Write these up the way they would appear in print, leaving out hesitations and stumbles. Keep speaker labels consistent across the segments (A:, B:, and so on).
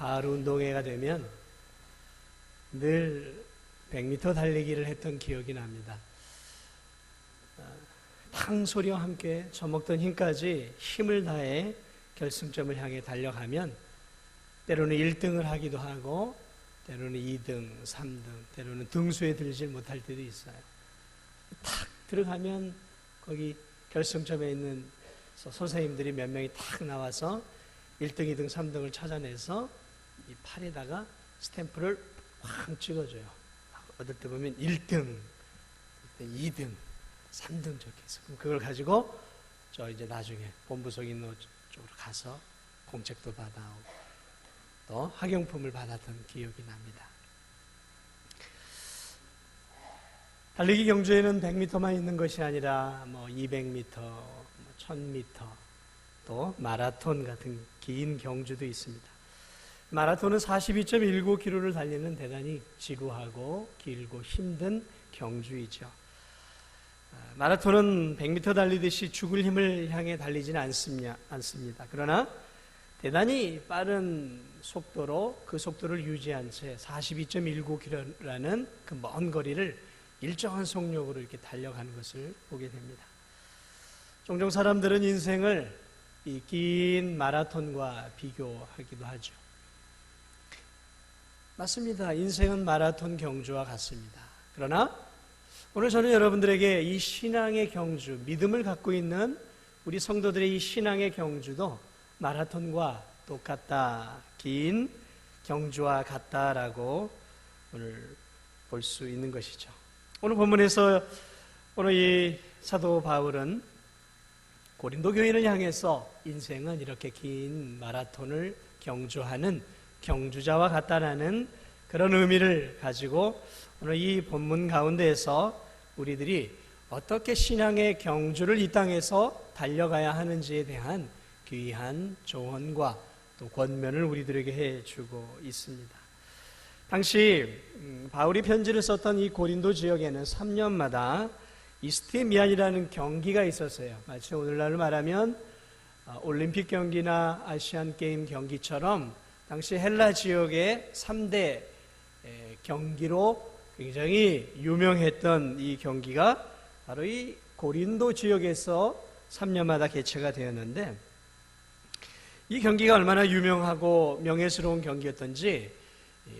A: 가을 운동회가 되면 늘 100m 달리기를 했던 기억이 납니다. 탕 소리와 함께 처먹던 힘까지 힘을 다해 결승점을 향해 달려가면 때로는 1등을 하기도 하고 때로는 2등, 3등, 때로는 등수에 들질 못할 때도 있어요. 탁 들어가면 거기 결승점에 있는 선생님들이 몇 명이 탁 나와서 1등, 2등, 3등을 찾아내서 이 팔에다가 스탬프를 확 찍어줘요. 어떨 때 보면 1등, 2등, 3등 적혀있어. 그럼 그걸 가지고 저 이제 나중에 본부석 있는 쪽으로 가서 공책도 받아오고 또 학용품을 받았던 기억이 납니다. 달리기 경주에는 100m만 있는 것이 아니라 200m, 1000m, 또 마라톤 같은 긴 경주도 있습니다. 마라톤은 42.19km를 달리는 대단히 지루하고 길고 힘든 경주이죠. 마라톤은 100m 달리듯이 죽을 힘을 향해 달리지는 않습니다. 그러나 대단히 빠른 속도로 그 속도를 유지한 채 42.19km라는 그 먼 거리를 일정한 속력으로 이렇게 달려가는 것을 보게 됩니다. 종종 사람들은 인생을 이 긴 마라톤과 비교하기도 하죠. 맞습니다. 인생은 마라톤 경주와 같습니다. 그러나 오늘 저는 여러분들에게 이 신앙의 경주, 믿음을 갖고 있는 우리 성도들의 이 신앙의 경주도 마라톤과 똑같다, 긴 경주와 같다라고 오늘 볼 수 있는 것이죠. 오늘 본문에서 오늘 이 사도 바울은 고린도 교인을 향해서 인생은 이렇게 긴 마라톤을 경주하는 경주자와 같다라는 그런 의미를 가지고 오늘 이 본문 가운데에서 우리들이 어떻게 신앙의 경주를 이 땅에서 달려가야 하는지에 대한 귀한 조언과 또 권면을 우리들에게 해주고 있습니다. 당시 바울이 편지를 썼던 이 고린도 지역에는 3년마다 이스테미안이라는 경기가 있었어요. 마치 오늘날로 말하면 올림픽 경기나 아시안 게임 경기처럼 당시 헬라 지역의 3대 경기로 굉장히 유명했던 이 경기가 바로 이 고린도 지역에서 3년마다 개최가 되었는데, 이 경기가 얼마나 유명하고 명예스러운 경기였던지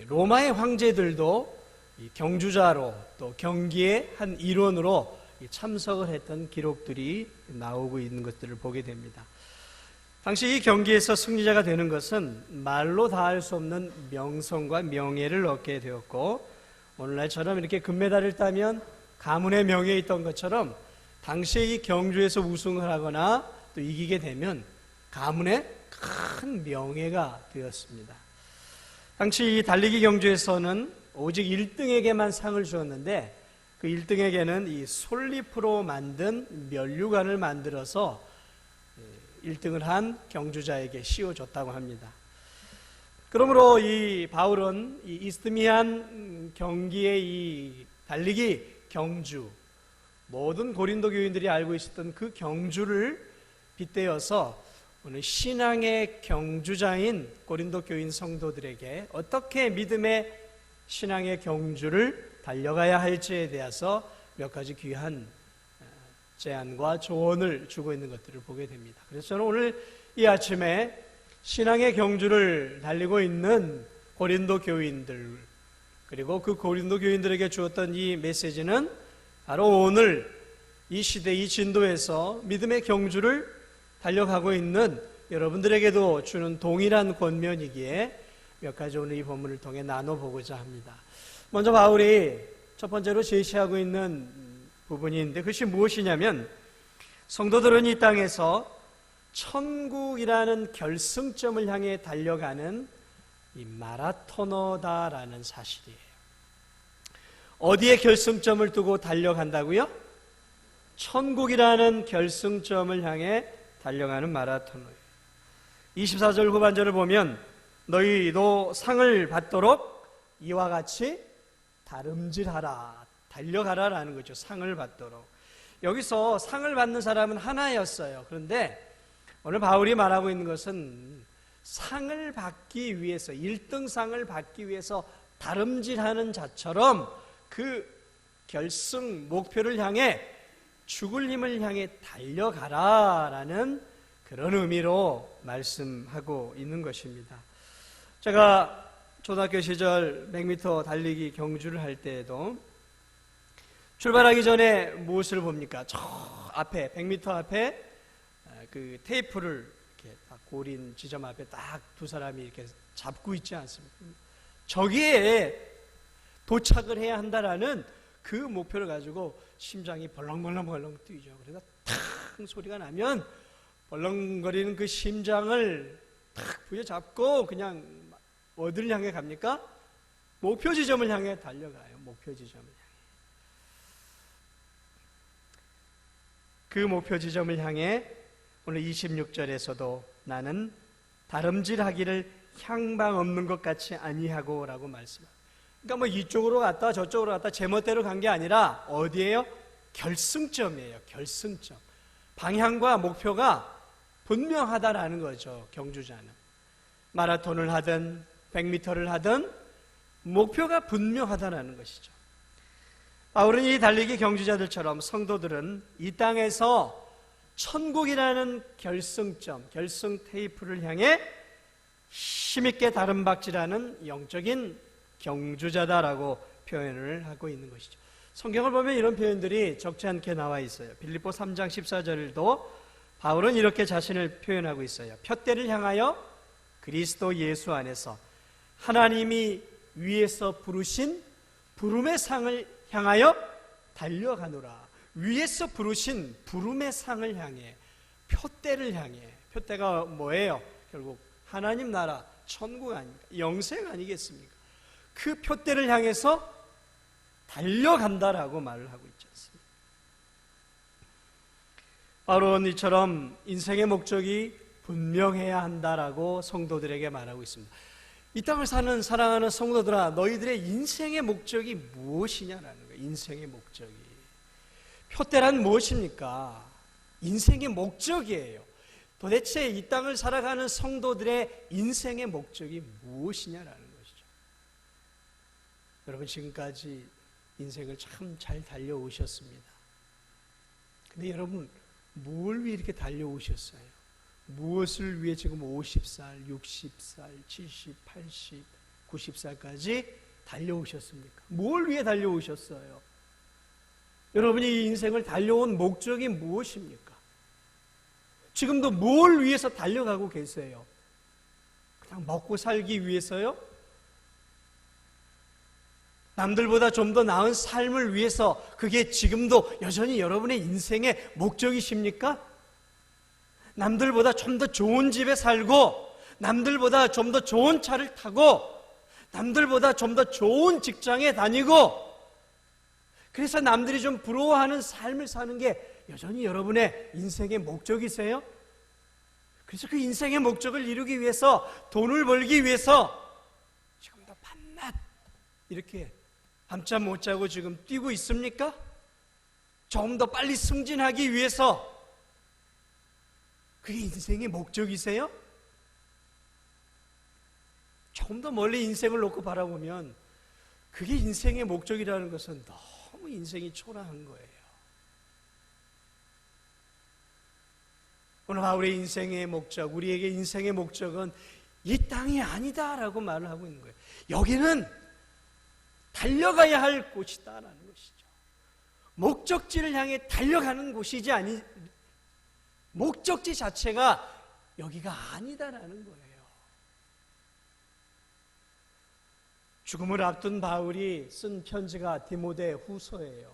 A: 로마의 황제들도 경주자로 또 경기의 한 일원으로 참석을 했던 기록들이 나오고 있는 것들을 보게 됩니다. 당시 이 경기에서 승리자가 되는 것은 말로 다할 수 없는 명성과 명예를 얻게 되었고, 오늘날처럼 이렇게 금메달을 따면 가문의 명예에 있던 것처럼 당시에 이 경주에서 우승을 하거나 또 이기게 되면 가문의 큰 명예가 되었습니다. 당시 이 달리기 경주에서는 오직 1등에게만 상을 주었는데, 그 1등에게는 이 솔잎으로 만든 면류관을 만들어서 1등을 한 경주자에게 씌워줬다고 합니다. 그러므로 이 바울은 이 이스드미안 경기의 이 달리기 경주, 모든 고린도 교인들이 알고 있었던 그 경주를 빗대어서 오늘 신앙의 경주자인 고린도 교인 성도들에게 어떻게 믿음의 신앙의 경주를 달려가야 할지에 대해서 몇 가지 귀한 제안과 조언을 주고 있는 것들을 보게 됩니다. 그래서 저는 오늘 이 아침에 신앙의 경주를 달리고 있는 고린도 교인들, 그리고 그 고린도 교인들에게 주었던 이 메시지는 바로 오늘 이 시대, 이 진도에서 믿음의 경주를 달려가고 있는 여러분들에게도 주는 동일한 권면이기에 몇 가지 오늘 이 본문을 통해 나눠보고자 합니다. 먼저 바울이 첫 번째로 제시하고 있는 부분이 있는데, 그것이 무엇이냐면 성도들은 이 땅에서 천국이라는 결승점을 향해 달려가는 이 마라토너다라는 사실이에요. 어디에 결승점을 두고 달려간다고요? 천국이라는 결승점을 향해 달려가는 마라토너예요. 24절 후반절을 보면 너희도 상을 받도록 이와 같이 다름질하라, 달려가라라는 거죠. 상을 받도록. 여기서 상을 받는 사람은 하나였어요. 그런데 오늘 바울이 말하고 있는 것은 상을 받기 위해서, 1등 상을 받기 위해서 다름질하는 자처럼 그 결승 목표를 향해, 죽을 힘을 향해 달려가라라는 그런 의미로 말씀하고 있는 것입니다. 제가 초등학교 시절 100m 달리기 경주를 할 때에도 출발하기 전에 무엇을 봅니까? 저 앞에 100m 앞에 그 테이프를 이렇게 딱 고린 지점 앞에 딱 두 사람이 이렇게 잡고 있지 않습니까? 저기에 도착을 해야 한다라는 그 목표를 가지고 심장이 벌렁벌렁 뛰죠. 그래서 탁 소리가 나면 벌렁거리는 그 심장을 탁 부여잡고 그냥 어디를 향해 갑니까? 목표 지점을 향해 달려가요. 목표 지점을 향해. 그 목표 지점을 향해 오늘 26절에서도 나는 다름질하기를 향방 없는 것 같이 아니하고 라고 말씀합니다. 그러니까 뭐 이쪽으로 갔다 저쪽으로 갔다 제멋대로 간 게 아니라 어디예요? 결승점이에요. 결승점. 방향과 목표가 분명하다라는 거죠. 경주자는. 마라톤을 하든 100m를 하든 목표가 분명하다라는 것이죠. 바울은 이 달리기 경주자들처럼 성도들은 이 땅에서 천국이라는 결승점, 결승 테이프를 향해 힘있게 다름박질하는 영적인 경주자다라고 표현을 하고 있는 것이죠. 성경을 보면 이런 표현들이 적지 않게 나와 있어요. 빌립보 3장 14절도 바울은 이렇게 자신을 표현하고 있어요. 푯대를 향하여 그리스도 예수 안에서 하나님이 위에서 부르신 부름의 상을 향하여 달려가노라. 위에서 부르신 부름의 상을 향해, 푯대를 향해. 푯대가 뭐예요? 결국 하나님 나라, 천국 아닙니까? 영생 아니겠습니까? 그 푯대를 향해서 달려간다라고 말을 하고 있지 않습니까? 바울은 이처럼 인생의 목적이 분명해야 한다라고 성도들에게 말하고 있습니다. 이 땅을 사랑하는 성도들아, 너희들의 인생의 목적이 무엇이냐라는 거예요. 인생의 목적이. 푯대란 무엇입니까? 인생의 목적이에요. 도대체 이 땅을 살아가는 성도들의 인생의 목적이 무엇이냐라는 것이죠. 여러분, 지금까지 인생을 참 잘 달려오셨습니다. 근데 여러분, 뭘 위해 이렇게 달려오셨어요? 무엇을 위해 지금 50살, 60살, 70, 80, 90살까지 달려오셨습니까? 뭘 위해 달려오셨어요? 여러분이 이 인생을 달려온 목적이 무엇입니까? 지금도 뭘 위해서 달려가고 계세요? 그냥 먹고 살기 위해서요? 남들보다 좀 더 나은 삶을 위해서 그게 지금도 여전히 여러분의 인생의 목적이십니까? 남들보다 좀 더 좋은 집에 살고, 남들보다 좀 더 좋은 차를 타고, 남들보다 좀 더 좋은 직장에 다니고, 그래서 남들이 좀 부러워하는 삶을 사는 게 여전히 여러분의 인생의 목적이세요? 그래서 그 인생의 목적을 이루기 위해서, 돈을 벌기 위해서 지금도 밤낮 이렇게 밤잠 못 자고 지금 뛰고 있습니까? 좀 더 빨리 승진하기 위해서 그게 인생의 목적이세요? 조금 더 멀리 인생을 놓고 바라보면 그게 인생의 목적이라는 것은 너무 인생이 초라한 거예요. 오늘 바울의 인생의 목적, 우리에게 인생의 목적은 이 땅이 아니다라고 말을 하고 있는 거예요. 여기는 달려가야 할 곳이다라는 것이죠. 목적지를 향해 달려가는 곳이지 목적지 자체가 여기가 아니다라는 거예요. 죽음을 앞둔 바울이 쓴 편지가 디모데 후서예요.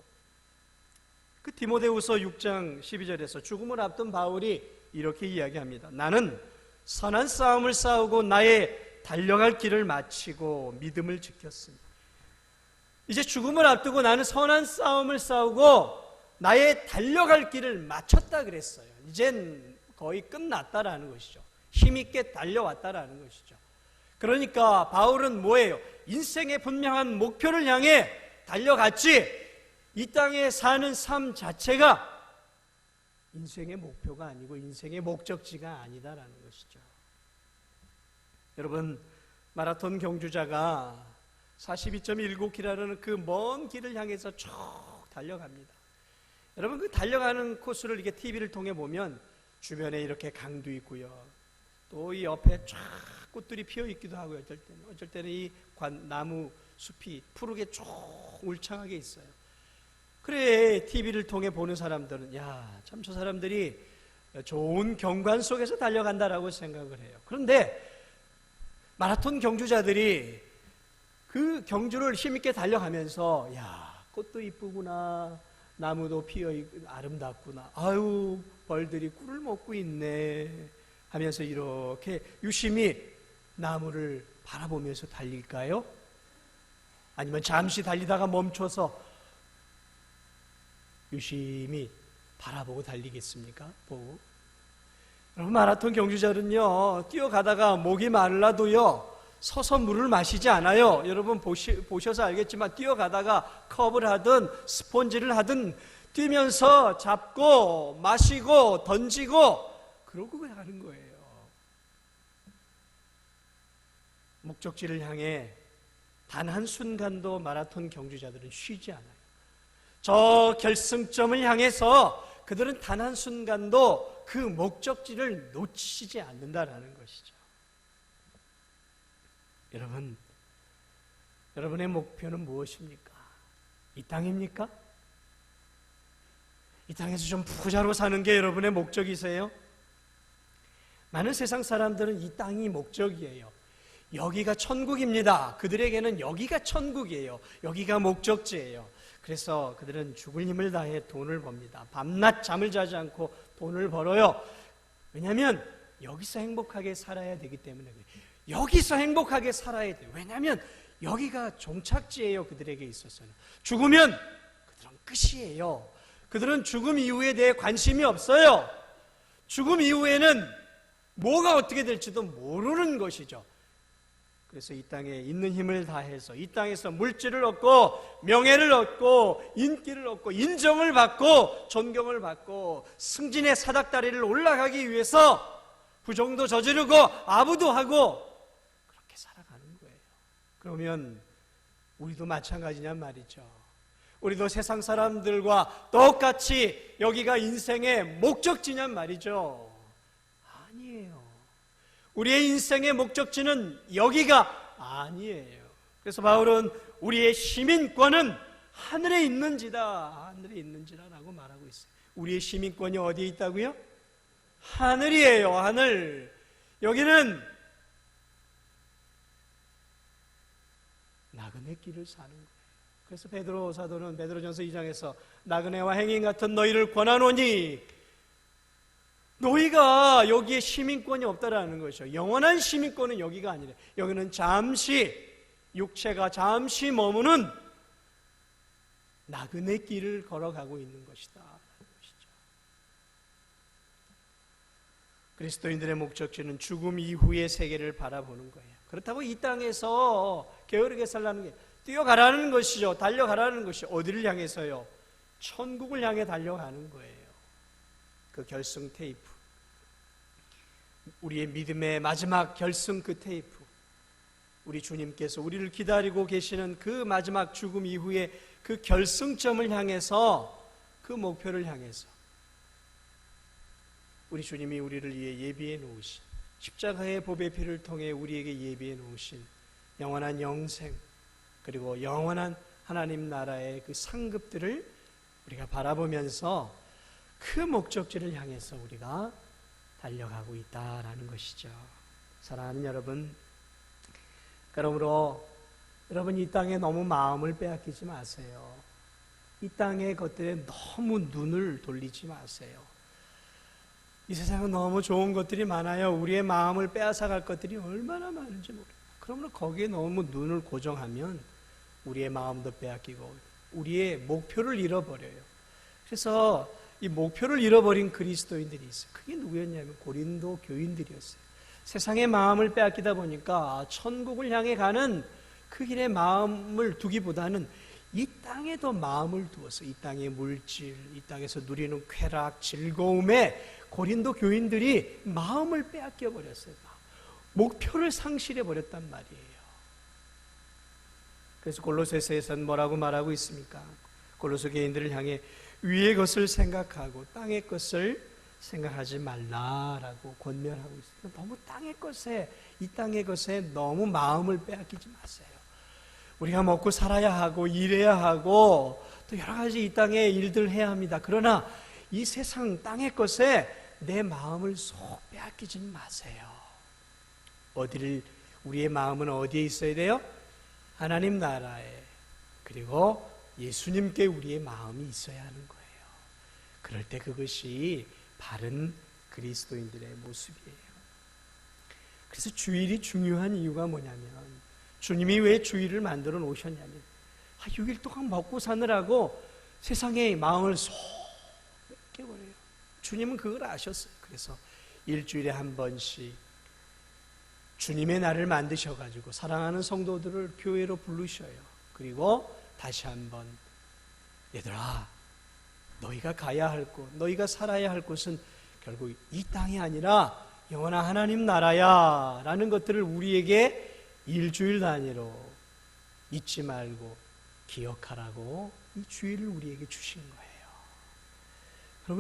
A: 그 디모데 후서 6장 12절에서 죽음을 앞둔 바울이 이렇게 이야기합니다. 나는 선한 싸움을 싸우고 나의 달려갈 길을 마치고 믿음을 지켰습니다. 이제 죽음을 앞두고 나는 선한 싸움을 싸우고 나의 달려갈 길을 마쳤다 그랬어요. 이젠 거의 끝났다라는 것이죠. 힘있게 달려왔다라는 것이죠. 그러니까 바울은 뭐예요? 인생의 분명한 목표를 향해 달려갔지, 이 땅에 사는 삶 자체가 인생의 목표가 아니고 인생의 목적지가 아니다라는 것이죠. 여러분, 마라톤 경주자가 42.19km라는 그 먼 길을 향해서 쭉 달려갑니다. 여러분, 그 달려가는 코스를 이렇게 TV를 통해 보면 주변에 이렇게 강도 있고요. 또 이 옆에 쫙 꽃들이 피어 있기도 하고요. 어쩔 때는 이 나무 숲이 푸르게 쭉 울창하게 있어요. 그래, TV를 통해 보는 사람들은 야, 참 저 사람들이 좋은 경관 속에서 달려간다라고 생각을 해요. 그런데 마라톤 경주자들이 그 경주를 힘있게 달려가면서 야, 꽃도 이쁘구나, 나무도 피어 아름답구나, 아유, 벌들이 꿀을 먹고 있네 하면서 이렇게 유심히 나무를 바라보면서 달릴까요? 아니면 잠시 달리다가 멈춰서 유심히 바라보고 달리겠습니까? 보고. 여러분, 마라톤 경주자는요, 뛰어가다가 목이 말라도요, 서서 물을 마시지 않아요. 여러분 보셔서 알겠지만 뛰어가다가 컵을 하든 스폰지를 하든 뛰면서 잡고 마시고 던지고 그러고 가는 거예요. 목적지를 향해 단 한순간도 마라톤 경주자들은 쉬지 않아요. 저 결승점을 향해서 그들은 단 한순간도 그 목적지를 놓치지 않는다라는 것이죠. 여러분, 여러분의 목표는 무엇입니까? 이 땅입니까? 이 땅에서 좀 부자로 사는 게 여러분의 목적이세요? 많은 세상 사람들은 이 땅이 목적이에요. 여기가 천국입니다. 그들에게는 여기가 천국이에요. 여기가 목적지예요. 그래서 그들은 죽을 힘을 다해 돈을 법니다. 밤낮 잠을 자지 않고 돈을 벌어요. 왜냐하면 여기서 행복하게 살아야 되기 때문에 그래요. 여기서 행복하게 살아야 돼요. 왜냐하면 여기가 종착지예요. 그들에게 있어서는. 죽으면 그들은 끝이에요. 그들은 죽음 이후에 대해 관심이 없어요. 죽음 이후에는 뭐가 어떻게 될지도 모르는 것이죠. 그래서 이 땅에 있는 힘을 다해서 이 땅에서 물질을 얻고 명예를 얻고 인기를 얻고 인정을 받고 존경을 받고 승진의 사닥다리를 올라가기 위해서 부정도 저지르고 아부도 하고 그렇게 살아가는 거예요. 그러면 우리도 마찬가지냔 말이죠. 우리도 세상 사람들과 똑같이 여기가 인생의 목적지냔 말이죠. 아니에요. 우리의 인생의 목적지는 여기가 아니에요. 그래서 바울은 우리의 시민권은 하늘에 있는지다, 하늘에 있는지라라고 말하고 있어요. 우리의 시민권이 어디에 있다고요? 하늘이에요. 하늘. 여기는 나그네 길을 사는 거예요. 그래서 베드로 사도는 베드로전서 2장에서 나그네와 행인 같은 너희를 권하노니 너희가 여기에 시민권이 없다라는 것이죠. 영원한 시민권은 여기가 아니래. 여기는 잠시 육체가 잠시 머무는 나그네 길을 걸어가고 있는 것이다. 그리스도인들의 목적지는 죽음 이후의 세계를 바라보는 거예요. 그렇다고 이 땅에서 게으르게 살라는 게 뛰어가라는 것이죠. 달려가라는 것이 어디를 향해서요? 천국을 향해 달려가는 거예요. 그 결승 테이프, 우리의 믿음의 마지막 결승 그 테이프, 우리 주님께서 우리를 기다리고 계시는 그 마지막 죽음 이후의 그 결승점을 향해서, 그 목표를 향해서 우리 주님이 우리를 위해 예비해 놓으신, 십자가의 보배 피를 통해 우리에게 예비해 놓으신 영원한 영생, 그리고 영원한 하나님 나라의 그 상급들을 우리가 바라보면서 그 목적지를 향해서 우리가 달려가고 있다라는 것이죠. 사랑하는 여러분, 그러므로 여러분 이 땅에 너무 마음을 빼앗기지 마세요. 이 땅의 것들에 너무 눈을 돌리지 마세요. 이 세상은 너무 좋은 것들이 많아요. 우리의 마음을 빼앗아갈 것들이 얼마나 많은지 모르겠어요. 그러므로 거기에 너무 눈을 고정하면 우리의 마음도 빼앗기고 우리의 목표를 잃어버려요. 그래서 이 목표를 잃어버린 그리스도인들이 있어요. 그게 누구였냐면 고린도 교인들이었어요. 세상의 마음을 빼앗기다 보니까 천국을 향해 가는 그 길에 마음을 두기보다는 이 땅에도 마음을 두어서 이 땅의 물질, 이 땅에서 누리는 쾌락, 즐거움에 고린도 교인들이 마음을 빼앗겨 버렸어요. 목표를 상실해 버렸단 말이에요. 그래서 골로새서에서는 뭐라고 말하고 있습니까? 골로새 교인들을 향해 위의 것을 생각하고 땅의 것을 생각하지 말라라고 권면하고 있습니다. 너무 이 땅의 것에 너무 마음을 빼앗기지 마세요. 우리가 먹고 살아야 하고 일해야 하고 또 여러 가지 이 땅의 일들을 해야 합니다. 그러나 이 세상 땅의 것에 내 마음을 속 빼앗기지 마세요. 우리의 마음은 어디에 있어야 돼요? 하나님 나라에, 그리고 예수님께 우리의 마음이 있어야 하는 거예요. 그럴 때 그것이 바른 그리스도인들의 모습이에요. 그래서 주일이 중요한 이유가 뭐냐면, 주님이 왜 주일을 만들어 놓으셨냐면 6일 동안 먹고 사느라고 세상의 마음을 속 뺏겨버려요. 주님은 그걸 아셨어요. 그래서 일주일에 한 번씩 주님의 날을 만드셔가지고 사랑하는 성도들을 교회로 부르셔요. 그리고 다시 한번, 얘들아, 너희가 가야 할 곳, 너희가 살아야 할 곳은 결국 이 땅이 아니라 영원한 하나님 나라야 라는 것들을 우리에게 일주일 단위로 잊지 말고 기억하라고 이 주일을 우리에게 주신 거예요.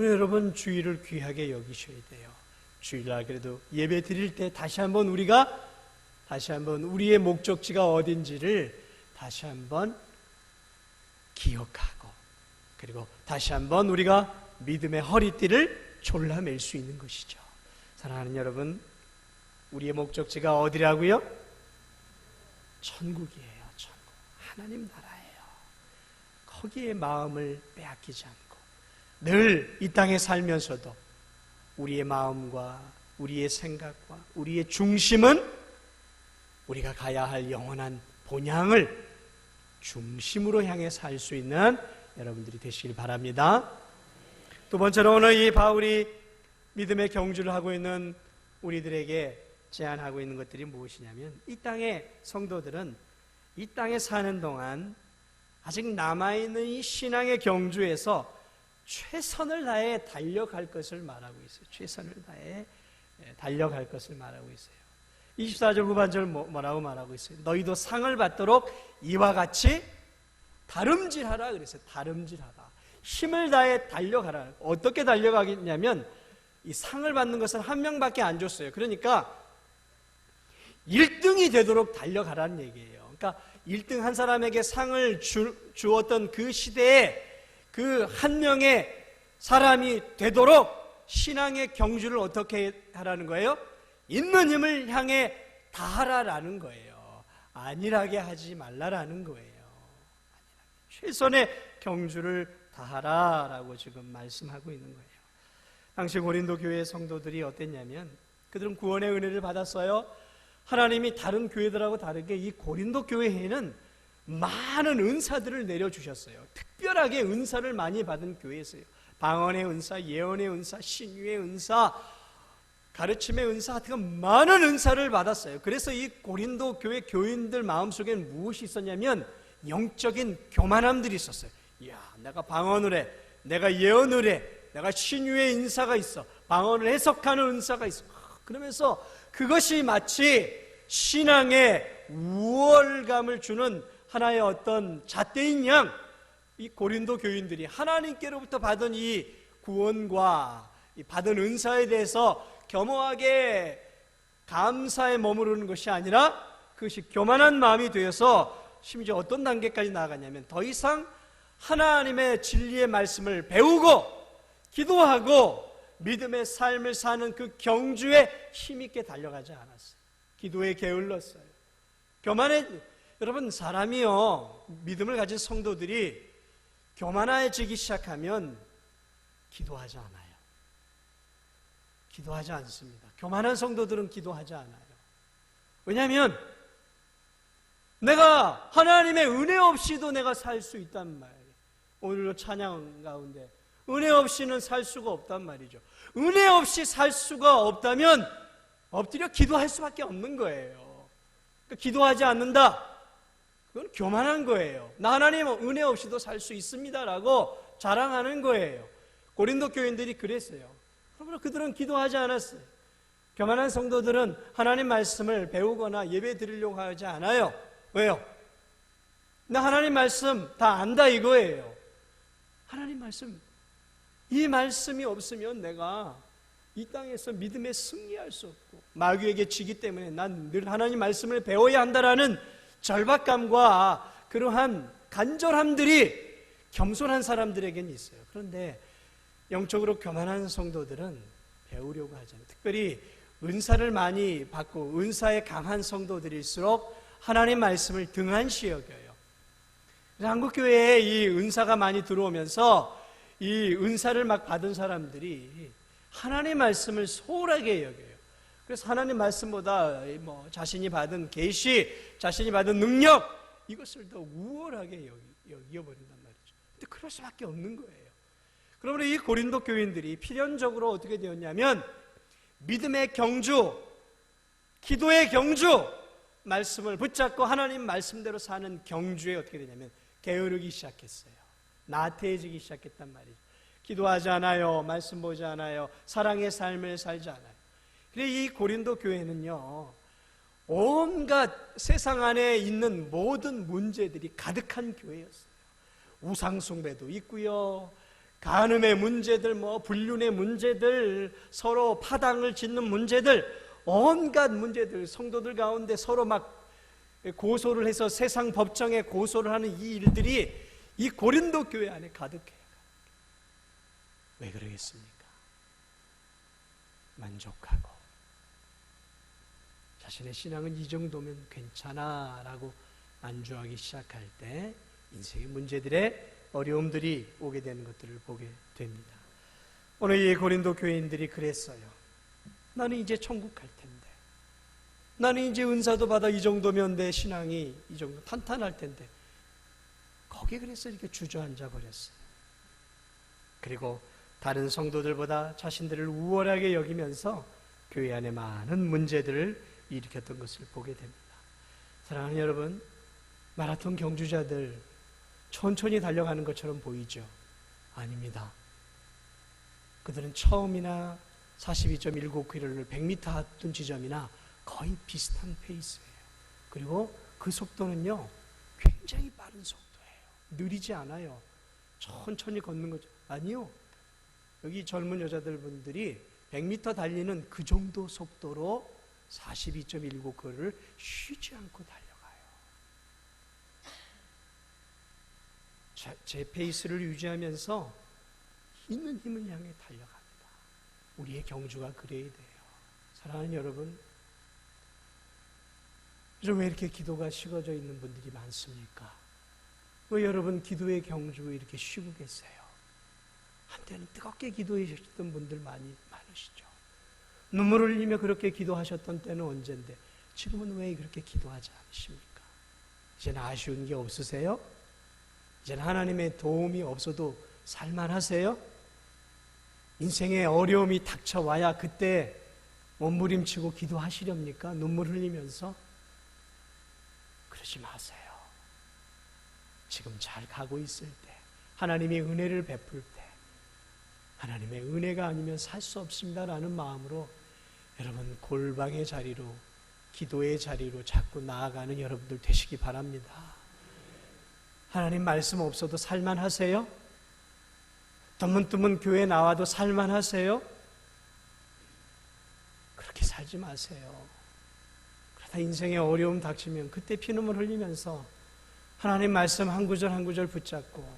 A: 여러분 주일을 귀하게 여기셔야 돼요. 주일날 그래도 예배 드릴 때 다시 한번 우리의 목적지가 어딘지를 다시 한번 기억하고, 그리고 다시 한번 우리가 믿음의 허리띠를 졸라맬 수 있는 것이죠. 사랑하는 여러분, 우리의 목적지가 어디라고요? 천국이에요. 천국. 하나님 나라예요. 거기에 마음을 빼앗기지 않고 늘 이 땅에 살면서도 우리의 마음과 우리의 생각과 우리의 중심은 우리가 가야 할 영원한 본향을 중심으로 향해 살 수 있는 여러분들이 되시길 바랍니다. 두 번째로 오늘 이 바울이 믿음의 경주를 하고 있는 우리들에게 제안하고 있는 것들이 무엇이냐면, 이 땅의 성도들은 이 땅에 사는 동안 아직 남아있는 이 신앙의 경주에서 최선을 다해 달려갈 것을 말하고 있어요. 최선을 다해 달려갈 것을 말하고 있어요. 24절 후반절 뭐라고 말하고 있어요? 너희도 상을 받도록 이와 같이 다름질하라 그랬어요. 다름질하라. 힘을 다해 달려가라. 어떻게 달려가겠냐면, 이 상을 받는 것은 한 명밖에 안 줬어요. 그러니까 1등이 되도록 달려가라는 얘기예요. 그러니까 1등 한 사람에게 상을 주었던 그 시대에 그 한 명의 사람이 되도록 신앙의 경주를 어떻게 하라는 거예요? 있는 힘을 향해 다하라라는 거예요. 안일하게 하지 말라라는 거예요. 최선의 경주를 다하라라고 지금 말씀하고 있는 거예요. 당시 고린도 교회 성도들이 어땠냐면, 그들은 구원의 은혜를 받았어요. 하나님이 다른 교회들하고 다르게 이 고린도 교회에는 많은 은사들을 내려주셨어요. 특별하게 은사를 많이 받은 교회였어요. 방언의 은사, 예언의 은사, 신유의 은사, 가르침의 은사 같은 많은 은사를 받았어요. 그래서 이 고린도 교회 교인들 마음속에는 무엇이 있었냐면 영적인 교만함들이 있었어요. 이야, 내가 방언을 해, 내가 예언을 해, 내가 신유의 은사가 있어, 방언을 해석하는 은사가 있어. 그러면서 그것이 마치 신앙의 우월감을 주는 하나의 어떤 잣대인 양, 이 고린도 교인들이 하나님께로부터 받은 이 구원과 이 받은 은사에 대해서 겸허하게 감사에 머무르는 것이 아니라 그것이 교만한 마음이 되어서 심지어 어떤 단계까지 나아가냐면, 더 이상 하나님의 진리의 말씀을 배우고 기도하고 믿음의 삶을 사는 그 경주에 힘있게 달려가지 않았어요. 기도에 게을렀어요. 여러분, 사람이요, 믿음을 가진 성도들이 교만해지기 시작하면 기도하지 않아요. 기도하지 않습니다. 교만한 성도들은 기도하지 않아요. 왜냐하면 내가 하나님의 은혜 없이도 내가 살 수 있단 말이에요. 오늘도 찬양 가운데 은혜 없이는 살 수가 없단 말이죠. 은혜 없이 살 수가 없다면 엎드려 기도할 수밖에 없는 거예요. 그러니까 기도하지 않는다, 그건 교만한 거예요. 나 하나님 은혜 없이도 살 수 있습니다라고 자랑하는 거예요. 고린도 교인들이 그랬어요. 그러므로 그들은 기도하지 않았어요. 교만한 성도들은 하나님 말씀을 배우거나 예배 드리려고 하지 않아요. 왜요? 나 하나님 말씀 다 안다 이거예요. 하나님 말씀, 이 말씀이 없으면 내가 이 땅에서 믿음에 승리할 수 없고 마귀에게 지기 때문에 난 늘 하나님 말씀을 배워야 한다라는 절박감과 그러한 간절함들이 겸손한 사람들에게는 있어요. 그런데 영적으로 교만한 성도들은 배우려고 하잖아요. 특별히 은사를 많이 받고 은사에 강한 성도들일수록 하나님 말씀을 등한시 여겨요. 그래서 한국교회에 이 은사가 많이 들어오면서 이 은사를 막 받은 사람들이 하나님 말씀을 소홀하게 여겨요. 그래서 하나님 말씀보다 자신이 받은 계시, 자신이 받은 능력, 이것을 더 우월하게 여겨버린단 말이죠. 근데 그럴 수밖에 없는 거예요. 그러므로 이 고린도 교인들이 필연적으로 어떻게 되었냐면 믿음의 경주, 기도의 경주, 말씀을 붙잡고 하나님 말씀대로 사는 경주에 어떻게 되냐면 게으르기 시작했어요. 나태해지기 시작했단 말이죠. 기도하지 않아요. 말씀 보지 않아요. 사랑의 삶을 살지 않아요. 그래 이 고린도 교회는요, 온갖 세상 안에 있는 모든 문제들이 가득한 교회였어요. 우상숭배도 있고요, 간음의 문제들, 불륜의 문제들, 서로 파당을 짓는 문제들, 온갖 문제들, 성도들 가운데 서로 막 고소를 해서 세상 법정에 고소를 하는 이 일들이 이 고린도 교회 안에 가득해요. 왜 그러겠습니까? 만족하고 자신의 신앙은 이 정도면 괜찮아 라고 만족하기 시작할 때 인생의 문제들의 어려움들이 오게 되는 것들을 보게 됩니다. 오늘 이 고린도 교인들이 그랬어요. 나는 이제 천국 갈 텐데, 나는 이제 은사도 받아 이 정도면 내 신앙이 이 정도 탄탄할 텐데, 거기에 그래서 이렇게 주저앉아 버렸어요. 그리고 다른 성도들보다 자신들을 우월하게 여기면서 교회 안에 많은 문제들을 일으켰던 것을 보게 됩니다. 사랑하는 여러분, 마라톤 경주자들 천천히 달려가는 것처럼 보이죠? 아닙니다. 그들은 처음이나 42.195km를 100m 앞둔 지점이나 거의 비슷한 페이스예요. 그리고 그 속도는요, 굉장히 빠른 속도예요. 느리지 않아요. 천천히 걷는 거죠. 아니요. 여기 젊은 여자들 분들이 100m 달리는 그 정도 속도로 42.195km를 쉬지 않고 달려가요. 제 페이스를 유지하면서 있는 힘을 향해 달려갑니다. 우리의 경주가 그래야 돼요. 사랑하는 여러분, 요즘 왜 이렇게 기도가 식어져 있는 분들이 많습니까? 왜 여러분 기도의 경주 이렇게 쉬고 계세요? 한때는 뜨겁게 기도해 주셨던 분들 많으시죠. 눈물을 흘리며 그렇게 기도하셨던 때는 언젠데 지금은 왜 그렇게 기도하지 않으십니까? 이제는 아쉬운 게 없으세요? 이제는 하나님의 도움이 없어도 살만하세요? 인생의 어려움이 닥쳐와야 그때 몸부림치고 기도하시렵니까? 눈물 흘리면서? 그러지 마세요. 지금 잘 가고 있을 때, 하나님이 은혜를 베풀 때, 하나님의 은혜가 아니면 살 수 없습니다라는 마음으로 여러분 골방의 자리로, 기도의 자리로 자꾸 나아가는 여러분들 되시기 바랍니다. 하나님 말씀 없어도 살만하세요? 드문드문 교회 나와도 살만하세요? 그렇게 살지 마세요. 그러다 인생의 어려움 닥치면 그때 피눈물 흘리면서 하나님 말씀 한 구절 한 구절 붙잡고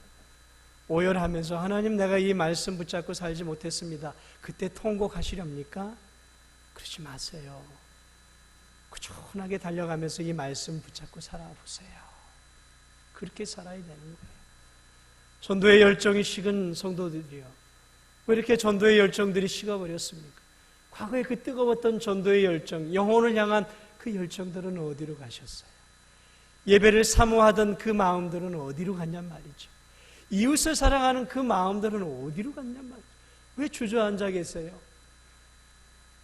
A: 오열하면서 하나님 내가 이 말씀 붙잡고 살지 못했습니다. 그때 통곡하시렵니까? 그러지 마세요. 꾸준하게 달려가면서 이 말씀 붙잡고 살아보세요. 그렇게 살아야 되는 거예요. 전도의 열정이 식은 성도들이요, 왜 이렇게 전도의 열정들이 식어버렸습니까? 과거에 그 뜨거웠던 전도의 열정, 영혼을 향한 그 열정들은 어디로 가셨어요? 예배를 사모하던 그 마음들은 어디로 갔냔 말이죠. 이웃을 사랑하는 그 마음들은 어디로 갔냔 말이죠. 왜 주저앉아 계세요?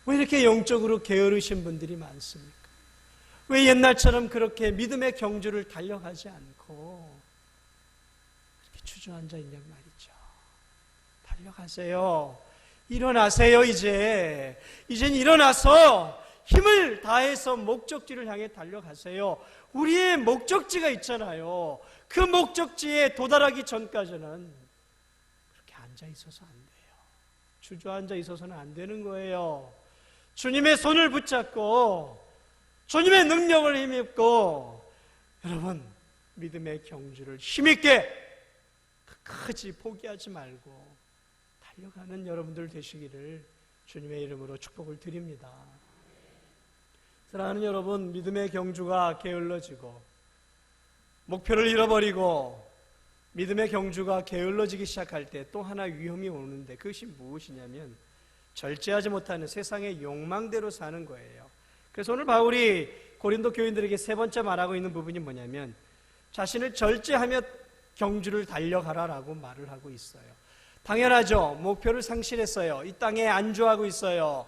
A: 왜 이렇게 영적으로 게으르신 분들이 많습니까? 왜 옛날처럼 그렇게 믿음의 경주를 달려가지 않고 이렇게 주저앉아 있냔 말이죠. 달려가세요. 일어나세요. 이젠 일어나서 힘을 다해서 목적지를 향해 달려가세요. 우리의 목적지가 있잖아요. 그 목적지에 도달하기 전까지는 그렇게 앉아 있어서 안 돼요. 주저앉아 있어서는 안 되는 거예요. 주님의 손을 붙잡고 주님의 능력을 힘입고 여러분 믿음의 경주를 힘있게 끝까지 포기하지 말고 달려가는 여러분들 되시기를 주님의 이름으로 축복을 드립니다. 사랑하는 여러분, 믿음의 경주가 게을러지고 목표를 잃어버리고 믿음의 경주가 게을러지기 시작할 때 또 하나 위험이 오는데 그것이 무엇이냐면 절제하지 못하는 세상의 욕망대로 사는 거예요. 그래서 오늘 바울이 고린도 교인들에게 세 번째 말하고 있는 부분이 뭐냐면 자신을 절제하며 경주를 달려가라라고 말을 하고 있어요. 당연하죠. 목표를 상실했어요. 이 땅에 안주하고 있어요.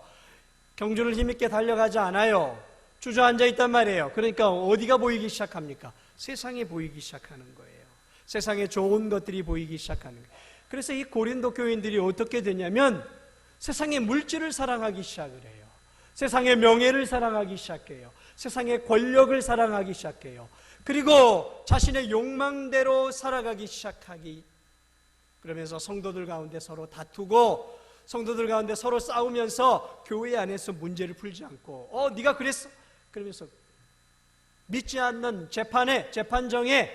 A: 경주를 힘있게 달려가지 않아요. 주저앉아 있단 말이에요. 그러니까 어디가 보이기 시작합니까? 세상이 보이기 시작하는 거예요. 세상에 좋은 것들이 보이기 시작하는 거예요. 그래서 이 고린도 교인들이 어떻게 되냐면 세상의 물질을 사랑하기 시작을 해요. 세상의 명예를 사랑하기 시작해요. 세상의 권력을 사랑하기 시작해요. 그리고 자신의 욕망대로 살아가기 시작하기. 그러면서 성도들 가운데 서로 다투고 성도들 가운데 서로 싸우면서 교회 안에서 문제를 풀지 않고 네가 그랬어? 그러면서 믿지 않는 재판정에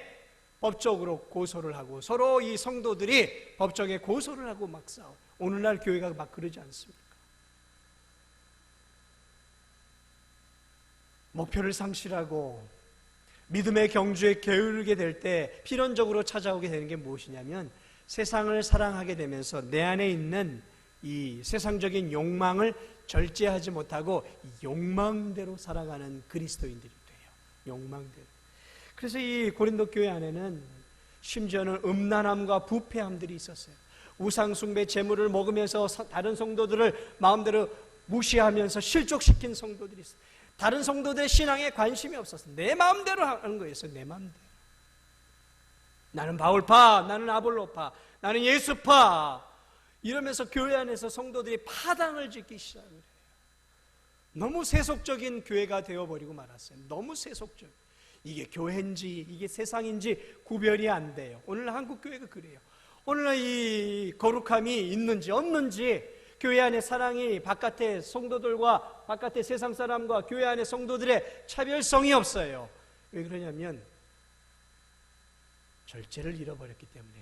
A: 법적으로 고소를 하고 서로 이 성도들이 법정에 고소를 하고 막 싸워요. 오늘날 교회가 막 그러지 않습니까? 목표를 상실하고 믿음의 경주에 게으르게 될 때 필연적으로 찾아오게 되는 게 무엇이냐면 세상을 사랑하게 되면서 내 안에 있는 이 세상적인 욕망을 절제하지 못하고 욕망대로 살아가는 그리스도인들이 돼요. 욕망대로. 그래서 이 고린도 교회 안에는 심지어는 음란함과 부패함들이 있었어요. 우상숭배 재물을 먹으면서 다른 성도들을 마음대로 무시하면서 실족시킨 성도들이 있어요. 다른 성도들의 신앙에 관심이 없었어요. 내 마음대로 하는 거였어요. 내 마음대로. 나는 바울파, 나는 아볼로파, 나는 예수파 이러면서 교회 안에서 성도들이 파당을 짓기 시작을 해요. 너무 세속적인 교회가 되어버리고 말았어요. 너무 세속적. 이게 교회인지 이게 세상인지 구별이 안 돼요. 오늘 한국 교회가 그래요. 오늘날 이 거룩함이 있는지 없는지 교회 안에 사랑이 바깥의 성도들과 바깥의 세상 사람과 교회 안의 성도들의 차별성이 없어요. 왜 그러냐면 절제를 잃어버렸기 때문에.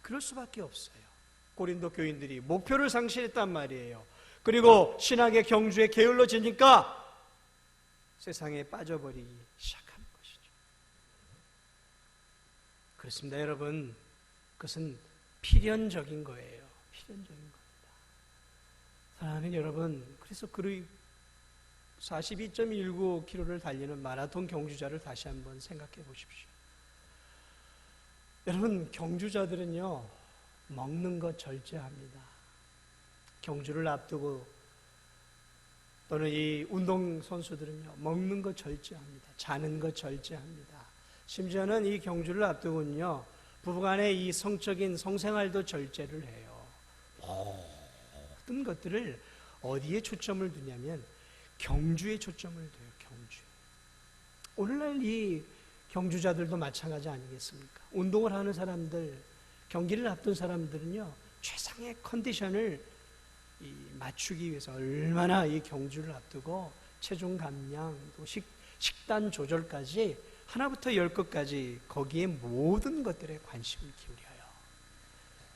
A: 그럴 수밖에 없어요. 고린도 교인들이 목표를 상실했단 말이에요. 그리고 신학의 경주에 게을러지니까 세상에 빠져버리기 시작하는 것이죠. 그렇습니다, 여러분. 그것은 필연적인 거예요. 필연적인 겁니다. 사랑하는 여러분, 그래서 42.19km를 달리는 마라톤 경주자를 다시 한번 생각해 보십시오. 여러분, 경주자들은요 먹는 것 절제합니다. 경주를 앞두고 또는 이 운동선수들은요 먹는 것 절제합니다. 자는 것 절제합니다. 심지어는 이 경주를 앞두고는요 부부간의 이 성적인 성생활도 절제를 해요. 모든 것들을 어디에 초점을 두냐면 경주에 초점을 둬요. 경주. 오늘날 이 경주자들도 마찬가지 아니겠습니까? 운동을 하는 사람들, 경기를 앞둔 사람들은요 최상의 컨디션을 맞추기 위해서 얼마나 이 경주를 앞두고 체중 감량, 또 식단 조절까지 하나부터 10것까지 거기에 모든 것들에 관심을 기울여요.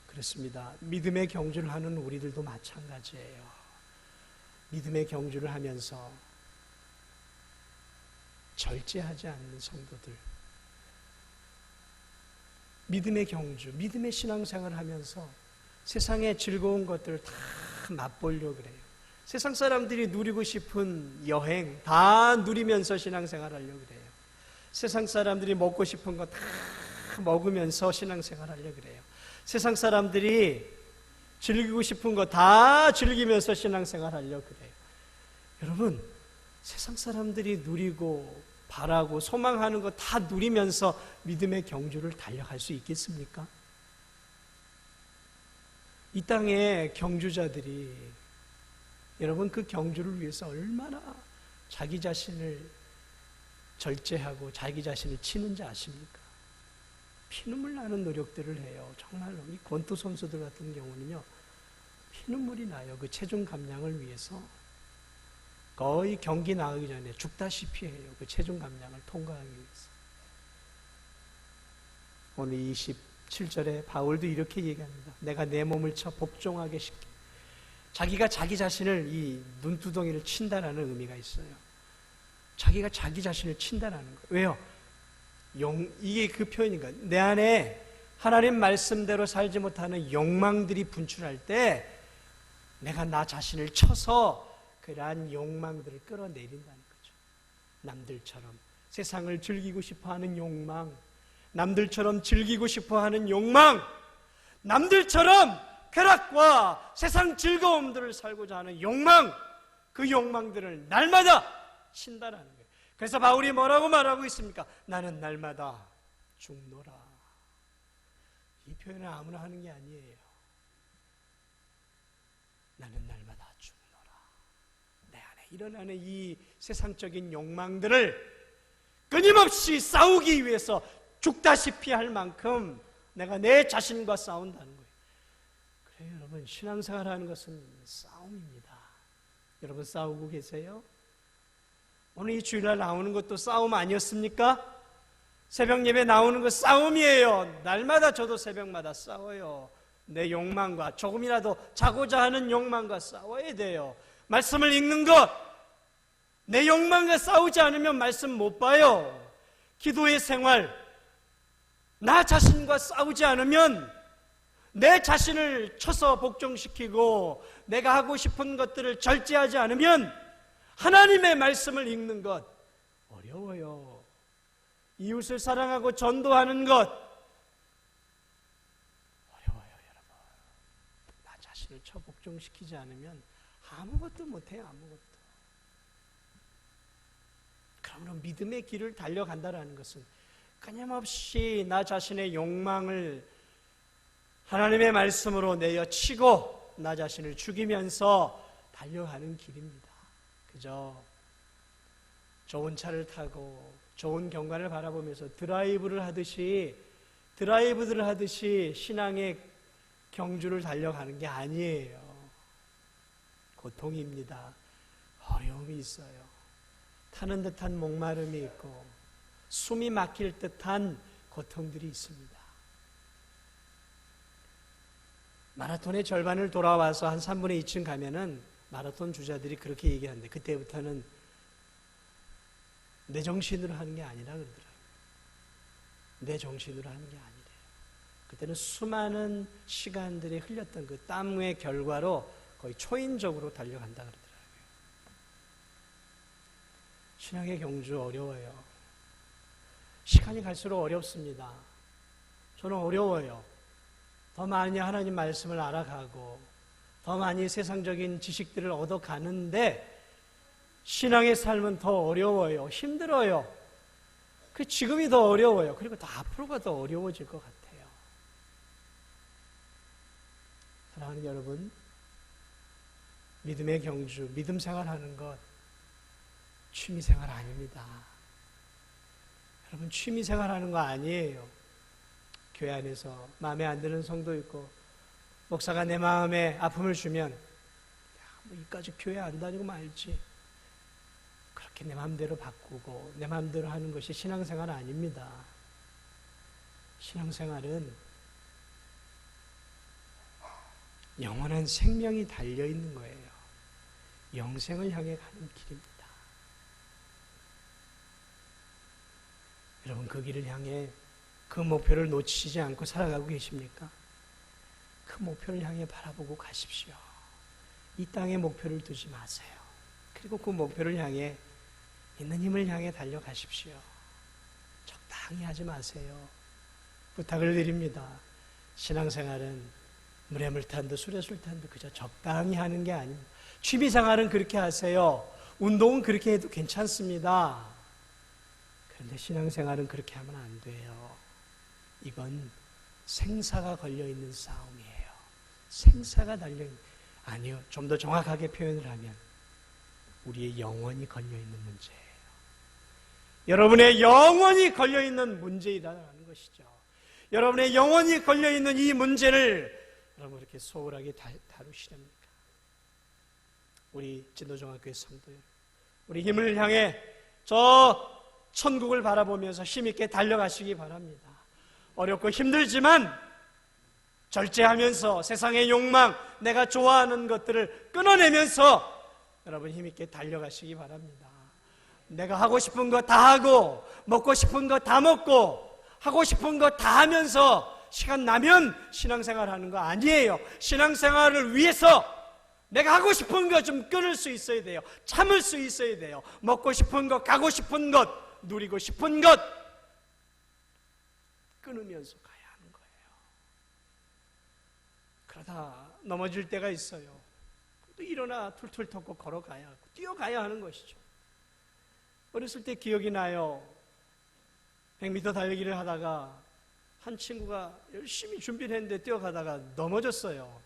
A: 그렇습니다. 믿음의 경주를 하는 우리들도 마찬가지예요. 믿음의 경주를 하면서 절제하지 않는 성도들, 믿음의 경주, 믿음의 신앙생활을 하면서 세상의 즐거운 것들을 다 맛보려고 그래요. 세상 사람들이 누리고 싶은 여행 다 누리면서 신앙생활을 하려고 그래요. 세상 사람들이 먹고 싶은 거 다 먹으면서 신앙생활을 하려고 그래요. 세상 사람들이 즐기고 싶은 거 다 즐기면서 신앙생활을 하려고 그래요. 여러분, 세상 사람들이 누리고 바라고 소망하는 거 다 누리면서 믿음의 경주를 달려갈 수 있겠습니까? 이 땅의 경주자들이 여러분 그 경주를 위해서 얼마나 자기 자신을 절제하고 자기 자신을 치는지 아십니까? 피눈물 나는 노력들을 해요. 정말로 이 권투 선수들 같은 경우는요, 피눈물이 나요. 그 체중 감량을 위해서 거의 경기 나가기 전에 죽다시피 해요. 그 체중 감량을 통과하기 위해서. 오늘 27절에 바울도 이렇게 얘기합니다. 내가 내 몸을 쳐 복종하게 시켜. 자기가 자기 자신을 이 눈두덩이를 친다라는 의미가 있어요. 자기가 자기 자신을 친다라는 거예요. 왜요? 이게 그 표현인가? 내 안에 하나님 말씀대로 살지 못하는 욕망들이 분출할 때 내가 나 자신을 쳐서 그러한 욕망들을 끌어내린다는 거죠. 남들처럼 세상을 즐기고 싶어하는 욕망, 남들처럼 즐기고 싶어하는 욕망, 남들처럼 쾌락과 세상 즐거움들을 살고자 하는 욕망, 그 욕망들을 날마다 친다라는 거예요. 그래서 바울이 뭐라고 말하고 있습니까? 나는 날마다 죽노라. 이 표현을 아무나 하는 게 아니에요. 나는 날마다 죽노라. 내 안에 일어나는 이 세상적인 욕망들을 끊임없이 싸우기 위해서 죽다시피 할 만큼 내가 내 자신과 싸운다는 거예요. 그래요, 여러분, 신앙생활하는 것은 싸움입니다. 여러분 싸우고 계세요? 오늘 이 주일날 나오는 것도 싸움 아니었습니까? 새벽 예배 나오는 거 싸움이에요. 날마다 저도 새벽마다 싸워요. 내 욕망과 조금이라도 자고자 하는 욕망과 싸워야 돼요. 말씀을 읽는 것, 내 욕망과 싸우지 않으면 말씀 못 봐요. 기도의 생활, 나 자신과 싸우지 않으면 내 자신을 쳐서 복종시키고 내가 하고 싶은 것들을 절제하지 않으면 하나님의 말씀을 읽는 것 어려워요. 이웃을 사랑하고 전도하는 것 어려워요, 여러분. 나 자신을 쳐 복종시키지 않으면 아무것도 못해요, 아무것도. 그러므로 믿음의 길을 달려간다는 것은 끊임없이 나 자신의 욕망을 하나님의 말씀으로 내어치고 나 자신을 죽이면서 달려가는 길입니다. 그저 좋은 차를 타고 좋은 경관을 바라보면서 드라이브를 하듯이 신앙의 경주를 달려가는 게 아니에요. 고통입니다. 어려움이 있어요. 타는 듯한 목마름이 있고 숨이 막힐 듯한 고통들이 있습니다. 마라톤의 절반을 돌아와서 한 3분의 2층 가면은 마라톤 주자들이 그렇게 얘기하는데 그때부터는 내 정신으로 하는 게 아니라 그러더라고요. 내 정신으로 하는 게 아니래요. 그때는 수많은 시간들이 흘렸던 그 땀의 결과로 거의 초인적으로 달려간다 그러더라고요. 신앙의 경주 어려워요. 시간이 갈수록 어렵습니다. 저는 어려워요. 더 많이 하나님 말씀을 알아가고 더 많이 세상적인 지식들을 얻어가는데 신앙의 삶은 더 어려워요. 힘들어요. 그 지금이 더 어려워요. 그리고 더 앞으로가 더 어려워질 것 같아요. 사랑하는 여러분, 믿음의 경주, 믿음 생활하는 것 취미 생활 아닙니다. 여러분, 취미 생활하는 거 아니에요. 교회 안에서 마음에 안 드는 성도 있고 목사가 내 마음에 아픔을 주면 뭐 이까지 교회 안 다니고 말지, 그렇게 내 마음대로 바꾸고 내 마음대로 하는 것이 신앙생활 아닙니다. 신앙생활은 영원한 생명이 달려있는 거예요. 영생을 향해 가는 길입니다. 여러분, 그 길을 향해 그 목표를 놓치지 않고 살아가고 계십니까? 그 목표를 향해 바라보고 가십시오. 이 땅에 목표를 두지 마세요. 그리고 그 목표를 향해 있는 힘을 향해 달려가십시오. 적당히 하지 마세요. 부탁을 드립니다. 신앙생활은 물에 물 탄 듯 술에 술 탄 듯 그저 적당히 하는 게 아닙니다. 취미생활은 그렇게 하세요. 운동은 그렇게 해도 괜찮습니다. 그런데 신앙생활은 그렇게 하면 안 돼요. 이건 생사가 걸려있는 싸움이에요. 생사가 달려있는, 아니요, 좀 더 정확하게 표현을 하면 우리의 영혼이 걸려있는 문제예요. 여러분의 영혼이 걸려있는 문제이라는 것이죠. 여러분의 영혼이 걸려있는 이 문제를 여러분 이렇게 소홀하게 다루시렵니까? 우리 진도중학교의 성도 여러분, 우리 힘을 향해 저 천국을 바라보면서 힘있게 달려가시기 바랍니다. 어렵고 힘들지만 절제하면서 세상의 욕망, 내가 좋아하는 것들을 끊어내면서 여러분 힘있게 달려가시기 바랍니다. 내가 하고 싶은 거 다 하고 먹고 싶은 거 다 먹고 하고 싶은 거 다 하면서 시간 나면 신앙생활 하는 거 아니에요. 신앙생활을 위해서 내가 하고 싶은 거 좀 끊을 수 있어야 돼요. 참을 수 있어야 돼요. 먹고 싶은 것, 가고 싶은 것, 누리고 싶은 것 끊으면서 가야 하는 거예요. 그러다 넘어질 때가 있어요. 또 일어나 툴툴 털고 걸어가야 하고 뛰어가야 하는 것이죠. 어렸을 때 기억이 나요. 100m 달리기를 하다가 한 친구가 열심히 준비를 했는데 뛰어가다가 넘어졌어요.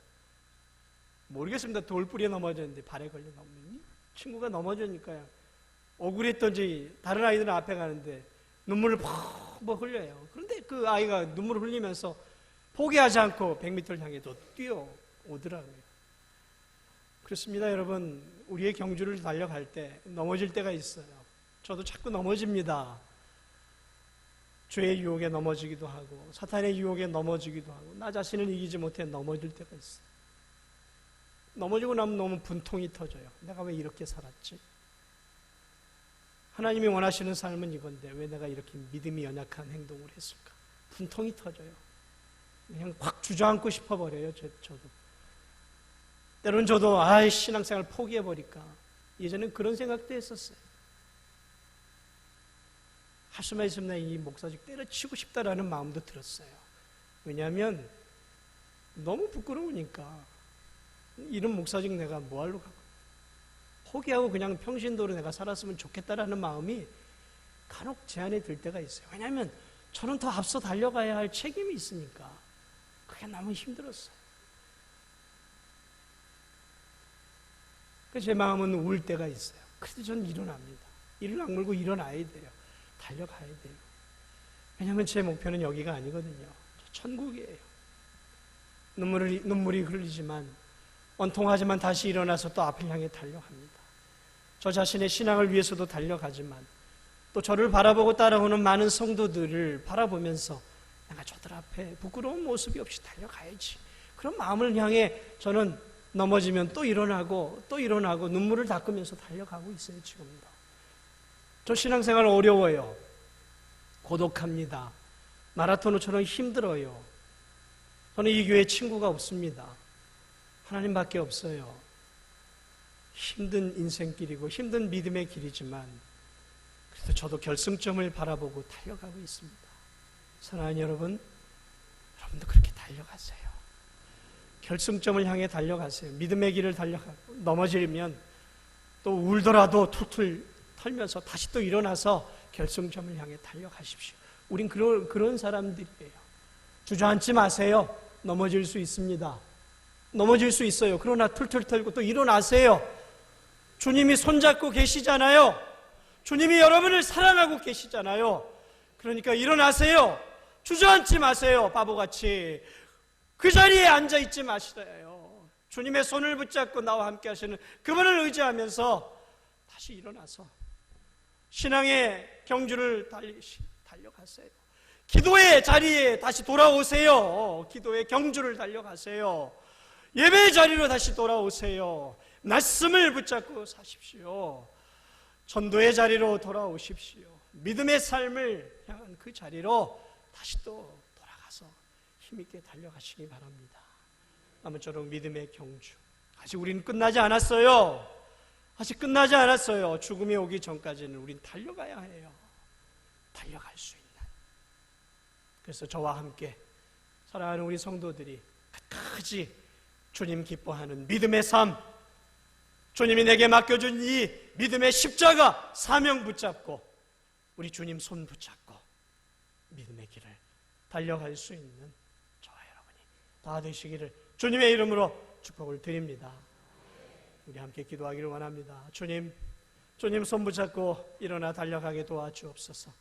A: 모르겠습니다. 돌뿌리에 넘어졌는데 발에 걸려 넘니? 친구가 넘어지니까요. 억울했던지 다른 아이들은 앞에 가는데 눈물을 퍽퍽 흘려요. 그런데 그 아이가 눈물을 흘리면서 포기하지 않고 100m를 향해 또 뛰어오더라고요. 그렇습니다, 여러분. 우리의 경주를 달려갈 때 넘어질 때가 있어요. 저도 자꾸 넘어집니다. 죄의 유혹에 넘어지기도 하고 사탄의 유혹에 넘어지기도 하고 나 자신을 이기지 못해 넘어질 때가 있어요. 넘어지고 나면 너무 분통이 터져요. 내가 왜 이렇게 살았지? 하나님이 원하시는 삶은 이건데 왜 내가 이렇게 믿음이 연약한 행동을 했을까? 분통이 터져요. 그냥 확 주저앉고 싶어버려요. 저도. 때로는 저도 신앙생활 포기해버릴까? 예전엔 그런 생각도 했었어요. 할 수만 있으면 이 목사직 때려치고 싶다라는 마음도 들었어요. 왜냐하면 너무 부끄러우니까 이런 목사직 내가 뭐하러 가고 포기하고 그냥 평신도로 내가 살았으면 좋겠다라는 마음이 간혹 제 안에 들 때가 있어요. 왜냐하면 저는 더 앞서 달려가야 할 책임이 있으니까 그게 너무 힘들었어요. 그래서 제 마음은 울 때가 있어요. 그래도 저는 일어납니다. 이를 악물고 일어나야 돼요. 달려가야 돼요. 왜냐하면 제 목표는 여기가 아니거든요. 천국이에요. 눈물이 흐르지만 원통하지만 다시 일어나서 또 앞을 향해 달려갑니다. 저 자신의 신앙을 위해서도 달려가지만 또 저를 바라보고 따라오는 많은 성도들을 바라보면서 내가 저들 앞에 부끄러운 모습이 없이 달려가야지. 그런 마음을 향해 저는 넘어지면 또 일어나고 눈물을 닦으면서 달려가고 있어요. 지금도. 저 신앙생활 어려워요. 고독합니다. 마라토너처럼 힘들어요. 저는 이 교회에 친구가 없습니다. 하나님밖에 없어요. 힘든 인생길이고 힘든 믿음의 길이지만 그래도 저도 결승점을 바라보고 달려가고 있습니다. 사랑하는 여러분, 여러분도 그렇게 달려가세요. 결승점을 향해 달려가세요. 믿음의 길을 달려가고 넘어지면 또 울더라도 툴툴 털면서 다시 또 일어나서 결승점을 향해 달려가십시오. 우린 그런 사람들이에요. 주저앉지 마세요. 넘어질 수 있습니다. 넘어질 수 있어요. 그러나 툴툴 털고 또 일어나세요. 주님이 손잡고 계시잖아요. 주님이 여러분을 사랑하고 계시잖아요. 그러니까 일어나세요. 주저앉지 마세요. 바보같이 그 자리에 앉아있지 마시라요. 주님의 손을 붙잡고 나와 함께 하시는 그분을 의지하면서 다시 일어나서 신앙의 경주를 달려가세요. 기도의 자리에 다시 돌아오세요. 기도의 경주를 달려가세요. 예배의 자리로 다시 돌아오세요. 말씀을 붙잡고 사십시오. 전도의 자리로 돌아오십시오. 믿음의 삶을 향한 그 자리로 다시 또 돌아가서 힘있게 달려가시기 바랍니다. 아무쪼록 믿음의 경주. 아직 우리는 끝나지 않았어요. 아직 끝나지 않았어요. 죽음이 오기 전까지는 우린 달려가야 해요. 달려갈 수 있는. 그래서 저와 함께 사랑하는 우리 성도들이 끝까지 주님 기뻐하는 믿음의 삶, 주님이 내게 맡겨준 이 믿음의 십자가 사명 붙잡고 우리 주님 손 붙잡고 믿음의 길을 달려갈 수 있는 저와 여러분이 다 되시기를 주님의 이름으로 축복을 드립니다. 우리 함께 기도하기를 원합니다. 주님 손 붙잡고 일어나 달려가게 도와주옵소서.